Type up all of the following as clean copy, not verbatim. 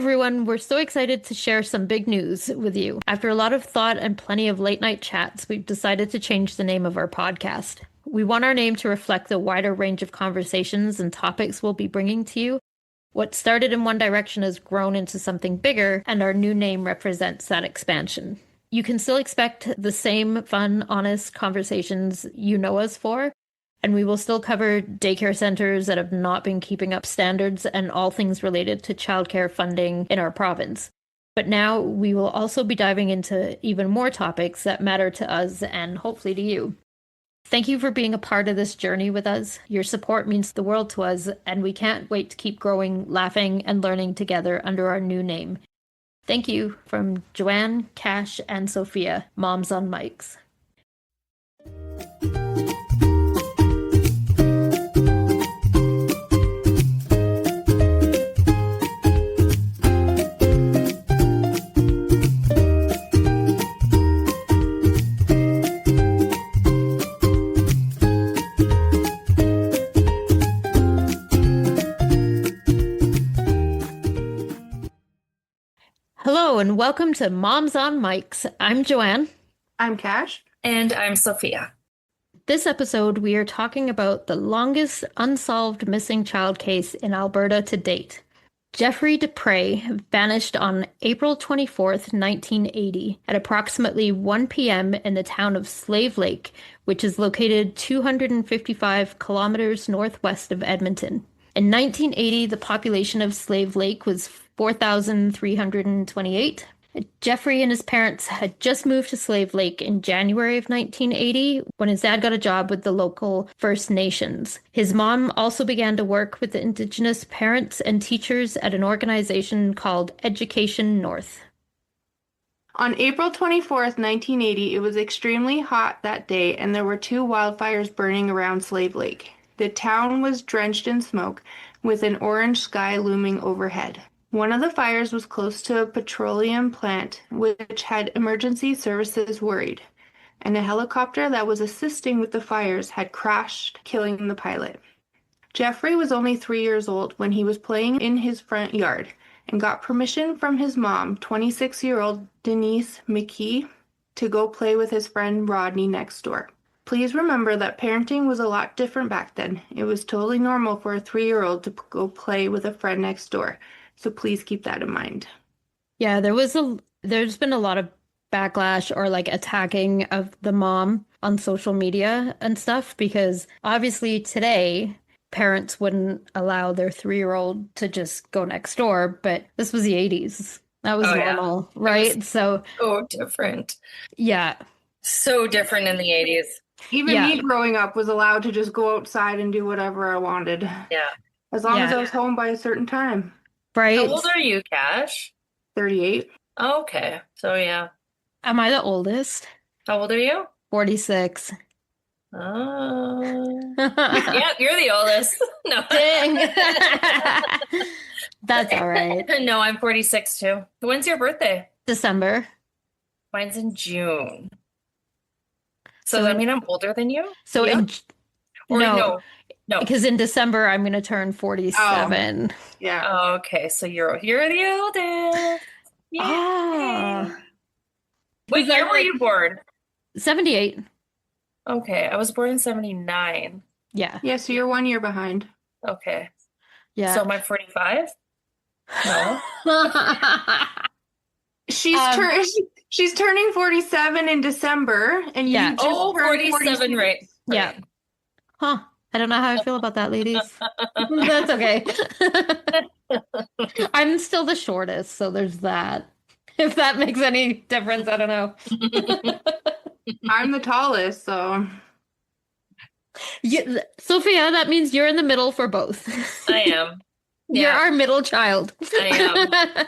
everyone, we're so excited to share some big news with you. After a lot of thought and plenty of late night chats, we've decided to change the name of our podcast. We want our name to reflect the wider range of conversations and topics we'll be bringing to you. What started in one direction has grown into something bigger, and our new name represents that expansion. You can still expect the same fun, honest conversations you know us for, and we will still cover daycare centers that have not been keeping up standards and all things related to childcare funding in our province. But now we will also be diving into even more topics that matter to us and hopefully to you. Thank you for being a part of this journey with us. Your support means the world to us, and we can't wait to keep growing, laughing, and learning together under our new name. Thank you from Joanne, Cash, and Sophia, Moms on Mics. Hello and welcome to Moms on Mics. I'm Joanne. I'm Cash. And I'm Sophia. This episode, we are talking about the longest unsolved missing child case in Alberta to date. Jeffrey Dupres vanished on April 24th, 1980, at approximately 1 p.m. in the town of Slave Lake, which is located 255 kilometers northwest of Edmonton. In 1980, the population of Slave Lake was 4,328. Jeffrey and his parents had just moved to Slave Lake in January of 1980 when his dad got a job with the local First Nations. His mom also began to work with the Indigenous parents and teachers at an organization called Education North. On April 24th, 1980, it was extremely hot that day, and there were 2 wildfires burning around Slave Lake. The town was drenched in smoke, with an orange sky looming overhead. One of the fires was close to a petroleum plant, which had emergency services worried, and a helicopter that was assisting with the fires had crashed, killing the pilot. Jeffrey was only 3 years old when he was playing in his front yard and got permission from his mom, 26-year-old Denise McKee, to go play with his friend Rodney next door. Please remember that parenting was a lot different back then. It was totally normal for a 3-year-old to go play with a friend next door. So please keep that in mind. Yeah, there's been a lot of backlash or like attacking of the mom on social media and stuff, because obviously today parents wouldn't allow their 3-year-old to just go next door, but this was the 80s. That was normal, yeah. Right? So different. Yeah. So different in the 80s. Even me growing up was allowed to just go outside and do whatever I wanted. Yeah. As long as I was home by a certain time. Right. How old are you, Cash? 38. Oh, okay. So, yeah. Am I the oldest? How old are you? 46. Oh. Yeah, you're the oldest. No. Dang. That's all right. No, I'm 46 too. When's your birthday? December. Mine's in June. So I mean, I'm older than you? So yeah. No. Because in December I'm going to turn 47. Oh, yeah. Oh, okay. So you're the oldest. Yeah. Ah. What year were you born? 78. Okay, I was born in 79. Yeah. Yeah, so you're 1 year behind. Okay. Yeah. So am I 45? No. She's turning 47 in December, and you just turned 47, right. Yeah. Huh. I don't know how I feel about that, ladies. That's okay. I'm still the shortest, so there's that. If that makes any difference, I don't know. I'm the tallest, so. Yeah, Sophia, that means you're in the middle for both. I am. Yeah. You're our middle child. I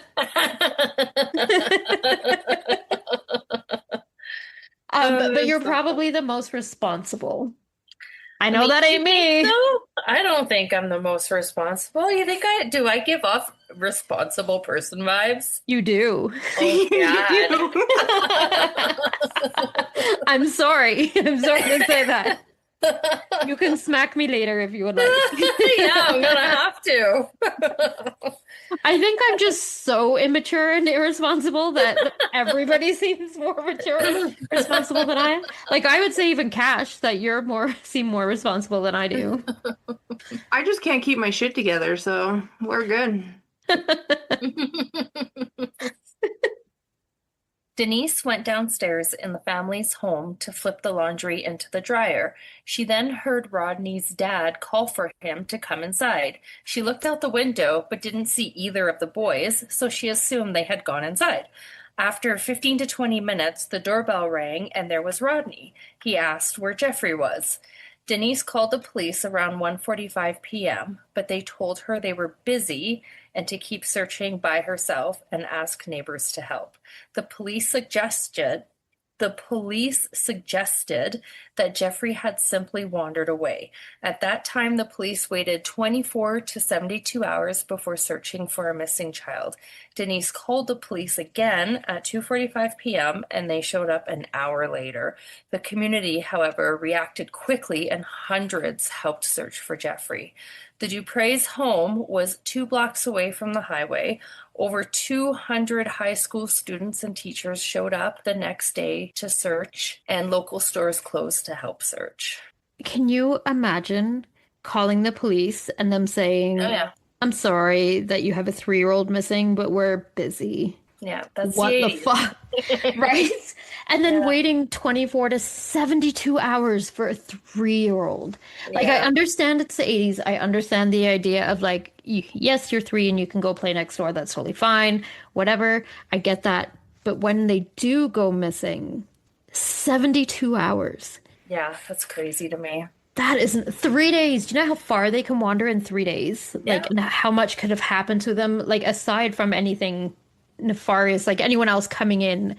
am. But you're probably the most responsible. I know that ain't me. So? I don't think I'm the most responsible. You think I do? I give off responsible person vibes. You do. Oh, God. I'm sorry. I'm sorry to say that. You can smack me later if you would like. Yeah, I'm gonna have to. I think I'm just so immature and irresponsible that everybody seems more mature and responsible than I am. Like I would say even Cash, that you're seem more responsible than I do. I just can't keep my shit together, so we're good. Denise went downstairs in the family's home to flip the laundry into the dryer. She then heard Rodney's dad call for him to come inside. She looked out the window but didn't see either of the boys, so she assumed they had gone inside. After 15 to 20 minutes, the doorbell rang and there was Rodney. He asked where Jeffrey was. Denise called the police around 1:45 p.m., but they told her they were busy and to keep searching by herself and ask neighbors to help. The police suggested that Jeffrey had simply wandered away. At that time, the police waited 24 to 72 hours before searching for a missing child. Denise called the police again at 2:45 p.m. and they showed up an hour later. The community, however, reacted quickly and hundreds helped search for Jeffrey. The Dupres' home was 2 blocks away from the highway. Over 200 high school students and teachers showed up the next day to search, and local stores closed to help search. Can you imagine calling the police and them saying, Oh, yeah. I'm sorry that you have a 3-year-old missing, but we're busy. Yeah, that's What the 80s. fuck? Right? And then Yeah. waiting 24 to 72 hours for a 3-year-old. Like, I Yeah. understand it's the 80s. I understand the idea of like, yes, you're 3 and you can go play next door. That's totally fine. Whatever. I get that. But when they do go missing, 72 hours. Yeah, that's crazy to me. That isn't 3 days. Do you know how far they can wander in 3 days? Like, Yeah. and how much could have happened to them? Like, aside from anything nefarious, like anyone else coming in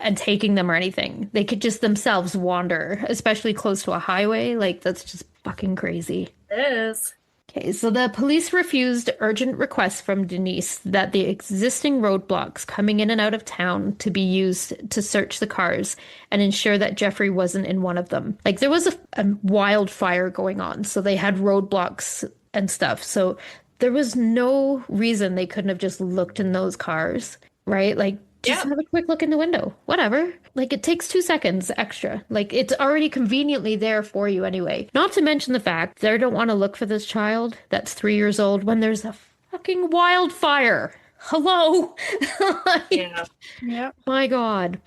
and taking them or anything, they could just themselves wander, especially close to a highway. Like, that's just fucking crazy. It is. Okay, so the police refused urgent requests from Denise that the existing roadblocks coming in and out of town to be used to search the cars and ensure that Jeffrey wasn't in one of them. Like there was a wildfire going on, so they had roadblocks and stuff. So there was no reason they couldn't have just looked in those cars, right? Like just Yeah. have a quick look in the window. Whatever. Like it takes 2 seconds extra. Like it's already conveniently there for you anyway. Not to mention the fact they don't want to look for this child that's 3 years old when there's a fucking wildfire. Hello. Like, Yeah. Yep. my God.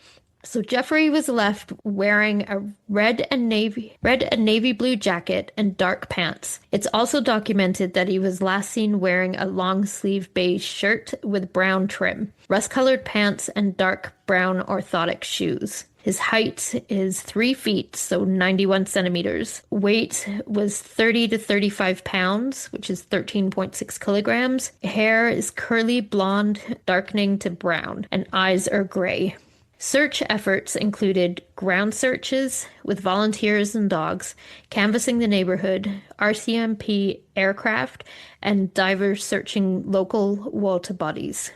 So Jeffrey was left wearing a red and navy blue jacket and dark pants. It's also documented that he was last seen wearing a long sleeve beige shirt with brown trim, rust-colored pants, and dark brown orthotic shoes. His height is 3 feet, so 91 centimeters. Weight was 30 to 35 pounds, which is 13.6 kilograms. Hair is curly blonde, darkening to brown, and eyes are gray. Search efforts included ground searches with volunteers and dogs, canvassing the neighborhood, RCMP aircraft, and divers searching local water bodies.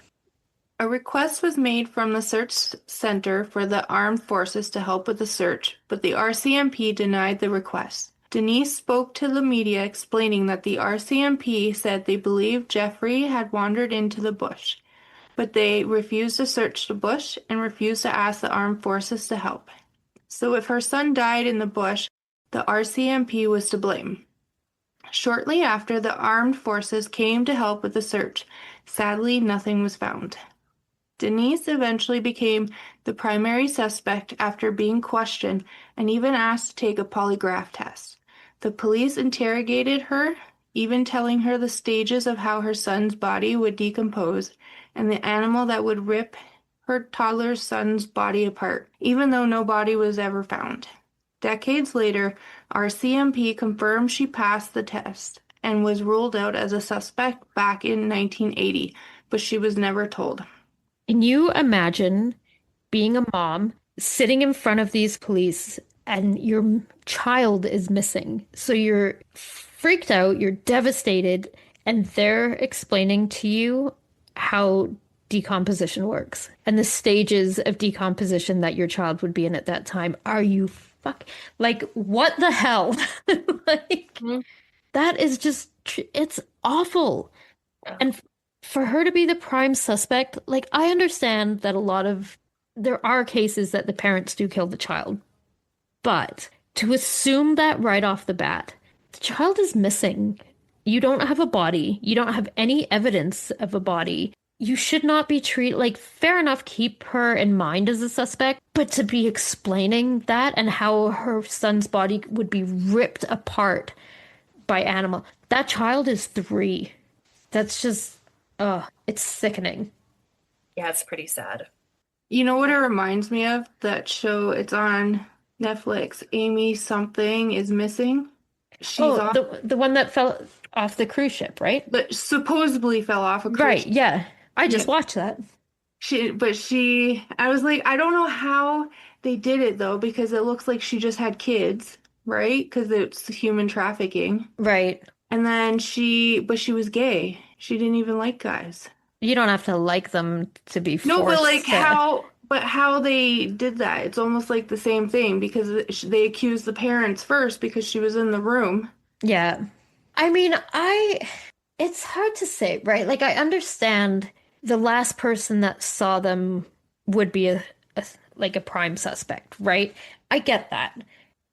A request was made from the search center for the armed forces to help with the search, but the RCMP denied the request. Denise spoke to the media explaining that the RCMP said they believed Jeffrey had wandered into the bush, but they refused to search the bush and refused to ask the armed forces to help. So if her son died in the bush, the RCMP was to blame. Shortly after, the armed forces came to help with the search. Sadly, nothing was found. Denise eventually became the primary suspect after being questioned and even asked to take a polygraph test. The police interrogated her, even telling her the stages of how her son's body would decompose and the animal that would rip her toddler son's body apart, even though no body was ever found. Decades later, RCMP confirmed she passed the test and was ruled out as a suspect back in 1980, but she was never told. Can you imagine being a mom sitting in front of these police and your child is missing? So you're freaked out, you're devastated, and they're explaining to you how decomposition works and the stages of decomposition that your child would be in at that time. Are you like, what the hell? Like, Mhm. that is just, it's awful. And for her to be the prime suspect, like, I understand that there are cases that the parents do kill the child, but to assume that right off the bat, the child is missing. You don't have a body. You don't have any evidence of a body. You should not be treated like, fair enough, keep her in mind as a suspect, but to be explaining that and how her son's body would be ripped apart by animal. That child is 3. That's just, it's sickening. Yeah, it's pretty sad. You know what it reminds me of? That show, it's on Netflix. Amy something is missing. She's off, The one that fell off the cruise ship, right? but supposedly fell off a cruise. Right, yeah. I just Yeah. watched that. I was like, I don't know how they did it though, because it looks like she just had kids, right? Because it's human trafficking. Right. And then but she was gay. She didn't even like guys. You don't have to like them to be No, but like forced to. how they did that, it's almost like the same thing because they accused the parents first because she was in the room. Yeah. I mean, it's hard to say, right? Like, I understand the last person that saw them would be like a prime suspect, right? I get that.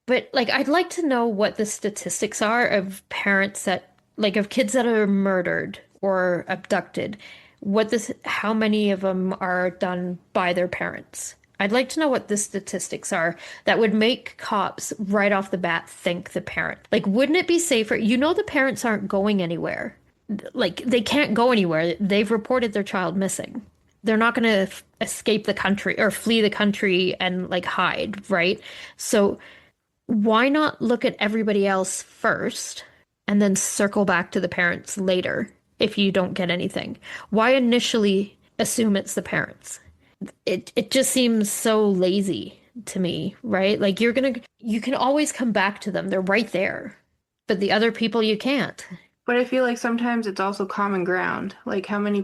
But like, I'd like to know what the statistics are of parents that, like, of kids that are murdered or abducted. How many of them are done by their parents? I'd like to know what the statistics are that would make cops right off the bat think the parent. Like, wouldn't it be safer? You know, the parents aren't going anywhere. Like, they can't go anywhere. They've reported their child missing. They're not going to escape the country or flee the country and like hide, right? So why not look at everybody else first and then circle back to the parents later if you don't get anything? Why initially assume it's the parents? It just seems so lazy to me, right? Like, you can always come back to them. They're right there. But the other people you can't. But I feel like sometimes it's also common ground. Like how many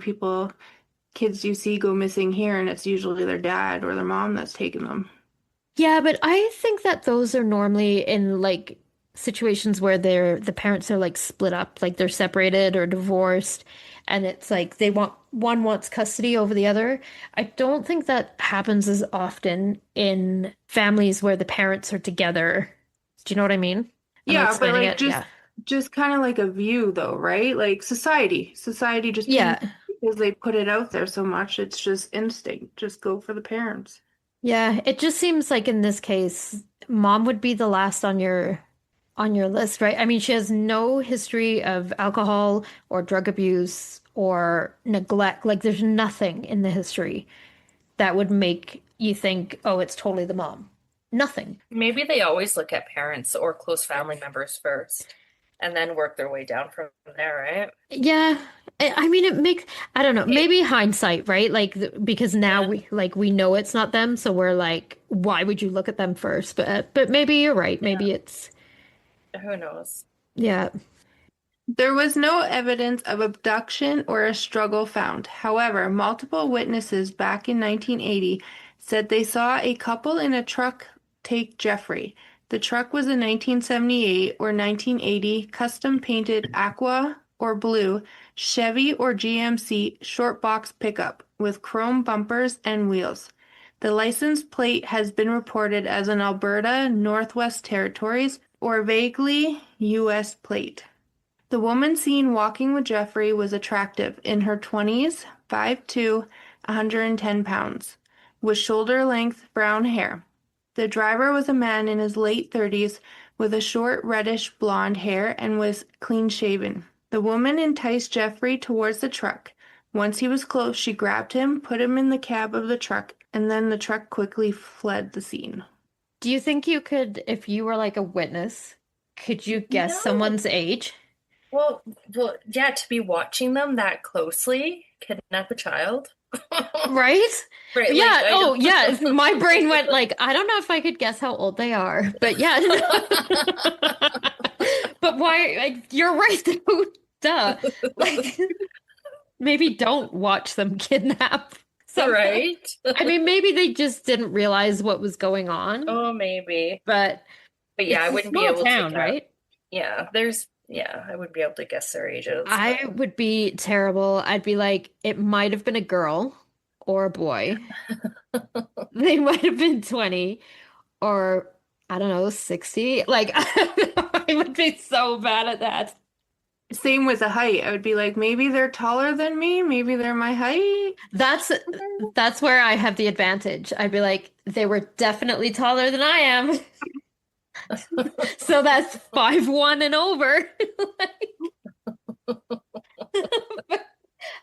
kids do you see go missing here and it's usually their dad or their mom that's taken them. Yeah, but I think that those are normally in like situations where the parents are like split up, like they're separated or divorced, and it's like one wants custody over the other. I don't think that happens as often in families where the parents are together. Do you know what I mean? Am I Yeah, but explaining like it? Yeah. just kind of like a view though, right? Like society just Yeah. because they put it out there so much, it's just instinct. Just go for the parents. Yeah, it just seems like in this case, mom would be the last on your list, right? I mean, she has no history of alcohol or drug abuse or neglect. Like, there's nothing in the history that would make you think, oh, it's totally the mom. Nothing. Maybe they always look at parents or close family members first and then work their way down from there, right? Yeah. I mean, I don't know, maybe hindsight, right? Like, because now we know it's not them, so we're like, why would you look at them first? But maybe you're right. Maybe it's, Who knows? yeah. There was no evidence of abduction or a struggle found. However, multiple witnesses back in 1980 said they saw a couple in a truck take Jeffrey. The truck was a 1978 or 1980 custom painted aqua or blue Chevy or GMC short box pickup with chrome bumpers and wheels. The license plate has been reported as an Alberta Northwest Territories or vaguely U.S. plate. The woman seen walking with Jeffrey was attractive, in her 20s, 5'2", 110 pounds, with shoulder-length brown hair. The driver was a man in his late 30s with a short reddish blonde hair and was clean-shaven. The woman enticed Jeffrey towards the truck. Once he was close, she grabbed him, put him in the cab of the truck, and then the truck quickly fled the scene. Do you think you could, if you were like a witness, could you guess No. someone's age? Well, yeah, to be watching them that closely, kidnap a child. Right? Right, Yeah. like, I Oh, don't- yeah. My brain went like, I don't know if I could guess how old they are, but yeah. But why? Like, you're right, though. Duh. Like, maybe don't watch them kidnap someone. Right? I mean, maybe they just didn't realize what was going on, Oh, maybe. but But yeah, I it's a wouldn't be small able to town, guess. right? Yeah, I wouldn't be able to guess their ages, I but would be terrible. I'd be like, it might have been a girl or a boy. They might have been 20 or I don't know, 60. Like, I would be so bad at that. Same with the height. I would be like, maybe they're taller than me. Maybe they're my height. That's that's where I have the advantage. I'd be like, they were definitely taller than I am. So that's 5'1" and over.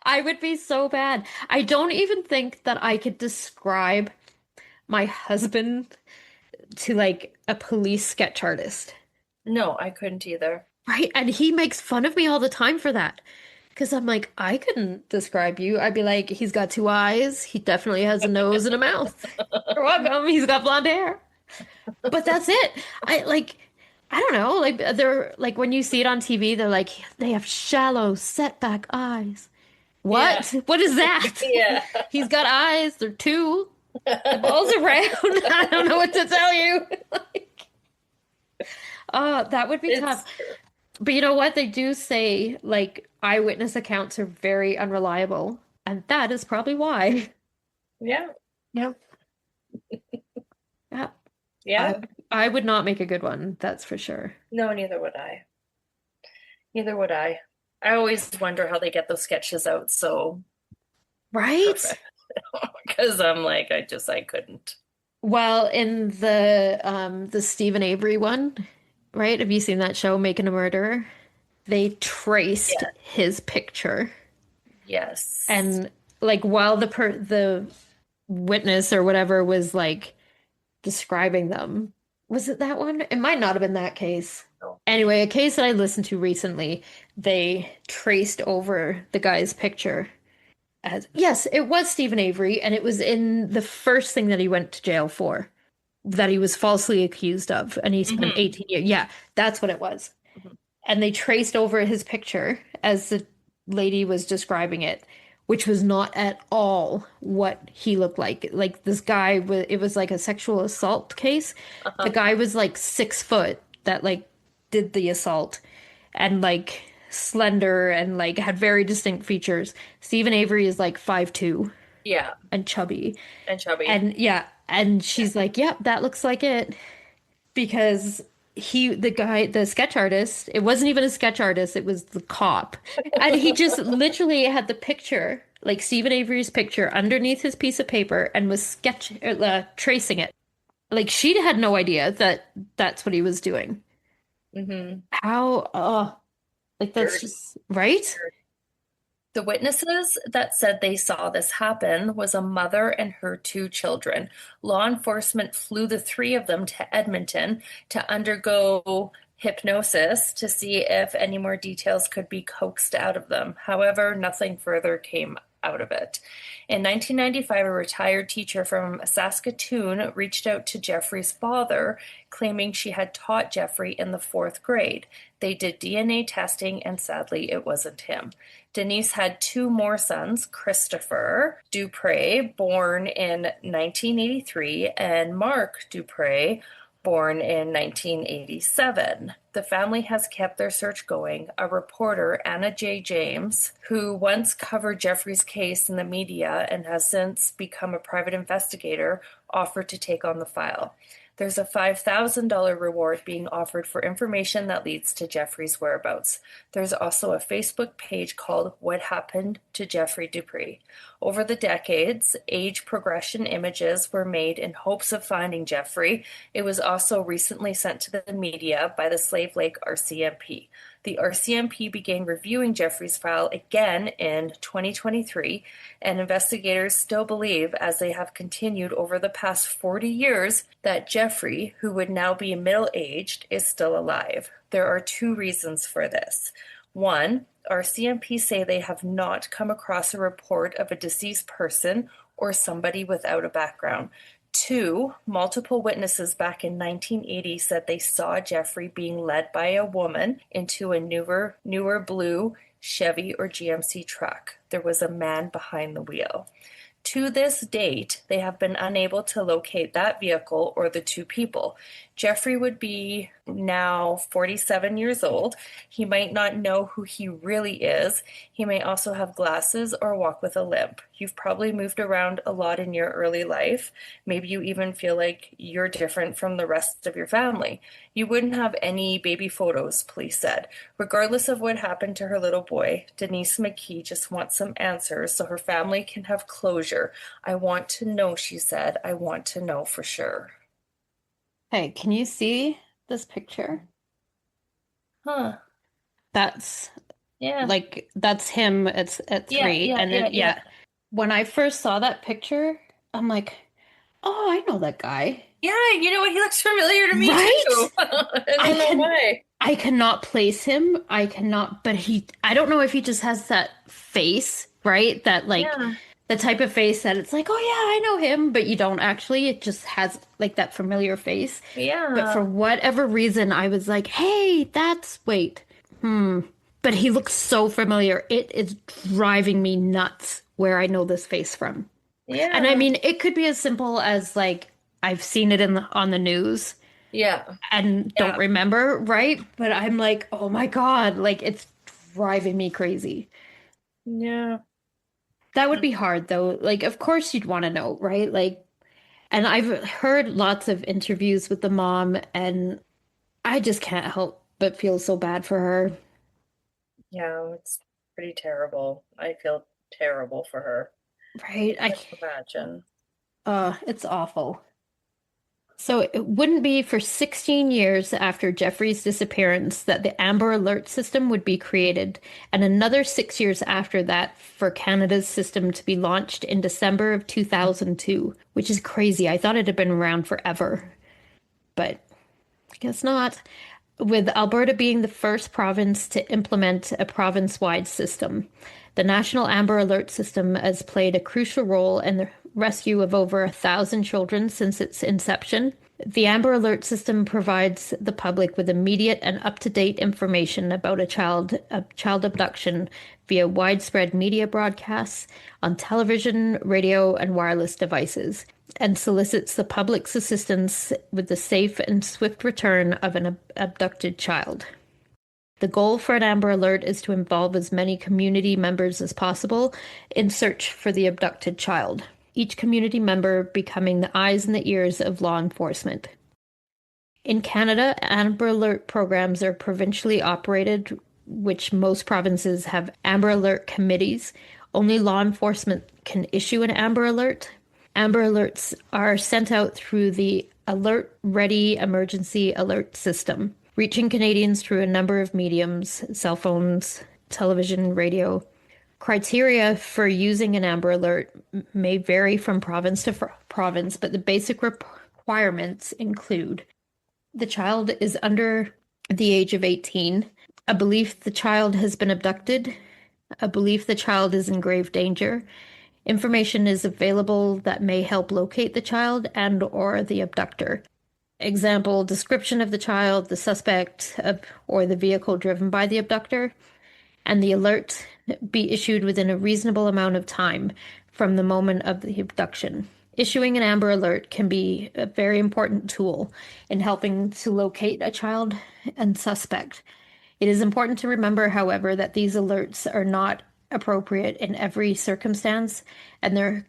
I would be so bad. I don't even think that I could describe my husband to like a police sketch artist. no, I couldn't either. Right? And he makes fun of me all the time for that. Because I'm like, I couldn't describe you. I'd be like, he's got two eyes. He definitely has a nose and a mouth. You're welcome. He's got blonde hair. But that's it. I don't know. Like they're like when you see it on TV, they're like, they have shallow setback eyes. Yeah. What? What is that? Yeah. He's got eyes. They're two. The ball's around. I don't know what to tell you. That would be It's tough. But you know what? They do say like eyewitness accounts are very unreliable, and that is probably why. yeah. Yep. Yeah. Yeah. I would not make a good one, that's for sure. No, neither would I. Neither would I. I always wonder how they get those sketches out so Right? perfect. Because I'm like, I couldn't. Well, in the Stephen Avery one, right? Have you seen that show, Making a Murderer? They traced Yeah. his picture. Yes. And like while the witness or whatever was like describing them, was it that one? It might not have been that case. No. Anyway, a case that I listened to recently, they traced over the guy's picture as yes, it was Stephen Avery, and it was in the first thing that he went to jail for, that he was falsely accused of, and he spent Mhm. 18 years. Yeah, that's what it was. Mhm. And they traced over his picture as the lady was describing it, which was not at all what he looked like. Like this guy was, it was like a sexual assault case. The Uh-huh. guy was like 6 foot that like did the assault and like slender and like had very distinct features. Stephen Avery is like 5'2" Yeah. and chubby. And chubby. And yeah, and she's like, "Yep, that looks like it." Because the guy, the sketch artist, it wasn't even a sketch artist, it was the cop. And he just literally had the picture, like Stephen Avery's picture, underneath his piece of paper and was tracing it. Like she had no idea that that's what he was doing. hmm How, like that's Dirty. just, right? The witnesses that said they saw this happen was a mother and her two children. Law enforcement flew the three of them to Edmonton to undergo hypnosis to see if any more details could be coaxed out of them. However, nothing further came out of it. In 1995, a retired teacher from Saskatoon reached out to Jeffrey's father, claiming she had taught Jeffrey in the fourth grade. They did DNA testing, and sadly, it wasn't him. Denise had two more sons, Christopher Dupres, born in 1983, and Mark Dupres, born in 1987. The family has kept their search going. A reporter, Anna J. James, who once covered Jeffrey's case in the media and has since become a private investigator, offered to take on the file. There's a $5,000 reward being offered for information that leads to Jeffrey's whereabouts. There's also a Facebook page called What Happened to Jeffrey Dupres. Over the decades, age progression images were made in hopes of finding Jeffrey. It was also recently sent to the media by the Slave Lake RCMP. The RCMP began reviewing Jeffrey's file again in 2023, and investigators still believe, as they have continued over the past 40 years, that Jeffrey, who would now be middle-aged, is still alive. There are two reasons for this. One, RCMP say they have not come across a report of a deceased person or somebody without a background. Two, multiple witnesses back in 1980 said they saw Jeffrey being led by a woman into a newer blue Chevy, or GMC truck. There was a man behind the wheel. To this date, they have been unable to locate that vehicle or the two people. Jeffrey would be now 47 years old. He might not know who he really is. He may also have glasses or walk with a limp. You've probably moved around a lot in your early life. Maybe you even feel like you're different from the rest of your family. You wouldn't have any baby photos, police said. Regardless of what happened to her little boy, Denise McKee just wants some answers so her family can have closure. I want to know, she said. I want to know for sure. Hey, can you see this picture? Huh. That's Yeah. that's him at Yeah, 3. yeah, And then yeah. when I first saw that picture, I'm like, oh, I know that guy. Yeah, you know what? He looks familiar to me Right? too. I don't know why. I cannot place him. I cannot, but I don't know if he just has that face, right? That Yeah. the type of face that it's like, oh yeah, I know him, but you don't actually. It just has like that familiar face. But for Yeah. whatever reason, I was like, hey, wait. But he looks so familiar. It is driving me nuts where I know this face from. And I Yeah. mean, it could be as simple as like I've seen it on the news Yeah. and don't Yeah. remember, right? But I'm like, oh my God, like it's driving me crazy. Yeah. That would be hard though. Like, of course you'd want to know, right? Like, and I've heard lots of interviews with the mom, and I just can't help but feel so bad for her, Yeah, it's pretty terrible. I feel terrible for her. I right? can't imagine. It's awful. So it wouldn't be for 16 years after Jeffrey's disappearance that the Amber Alert system would be created, and another 6 years after that for Canada's system to be launched in December of 2002, which is crazy. I thought it had been around forever, but I guess not. With Alberta being the first province to implement a province-wide system. The National Amber Alert System has played a crucial role in the rescue of over 1,000 children since its inception. The Amber Alert System provides the public with immediate and up-to-date information about a child abduction via widespread media broadcasts on television, radio, and wireless devices, and solicits the public's assistance with the safe and swift return of an abducted child. The goal for an Amber Alert is to involve as many community members as possible in search for the abducted child, each community member becoming the eyes and the ears of law enforcement. In Canada, Amber Alert programs are provincially operated, which most provinces have Amber Alert committees. Only law enforcement can issue an Amber Alert. Amber Alerts are sent out through the Alert Ready Emergency Alert System, reaching Canadians through a number of mediums, cell phones, television, radio. Criteria for using an Amber Alert may vary from province to province, but the basic requirements include the child is under the age of 18, a belief the child has been abducted, a belief the child is in grave danger, information is available that may help locate the child and or the abductor. Example, description of the child, the suspect, or the vehicle driven by the abductor, and the alert be issued within a reasonable amount of time from the moment of the abduction. Issuing an Amber Alert can be a very important tool in helping to locate a child and suspect. It is important to remember, however, that these alerts are not appropriate in every circumstance, and their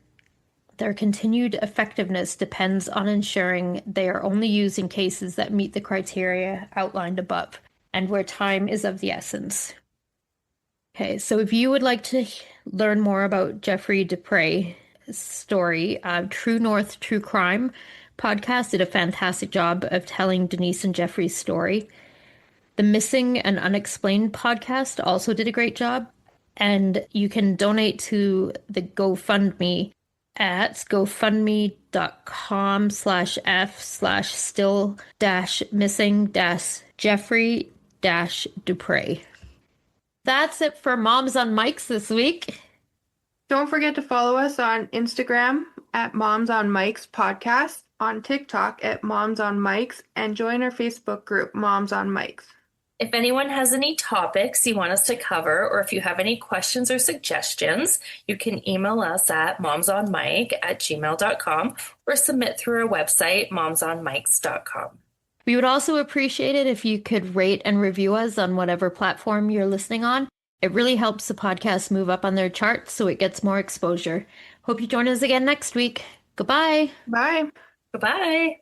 continued effectiveness depends on ensuring they are only used in cases that meet the criteria outlined above, and where time is of the essence. Okay, so if you would like to learn more about Jeffrey Dupres' story, True North True Crime podcast did a fantastic job of telling Denise and Jeffrey's story. The Missing and Unexplained podcast also did a great job. And you can donate to the GoFundMe at gofundme.com/f/still-missing-Jeffrey-Dupres. That's it for Moms on Mics this week. Don't forget to follow us on Instagram at Moms on Mics Podcast, on TikTok at Moms on Mics, and join our Facebook group, Moms on Mics. If anyone has any topics you want us to cover, or if you have any questions or suggestions, you can email us at momsonmic@gmail.com or submit through our website, momsonmics.com. We would also appreciate it if you could rate and review us on whatever platform you're listening on. It really helps the podcast move up on their charts so it gets more exposure. Hope you join us again next week. Goodbye. Bye. Goodbye.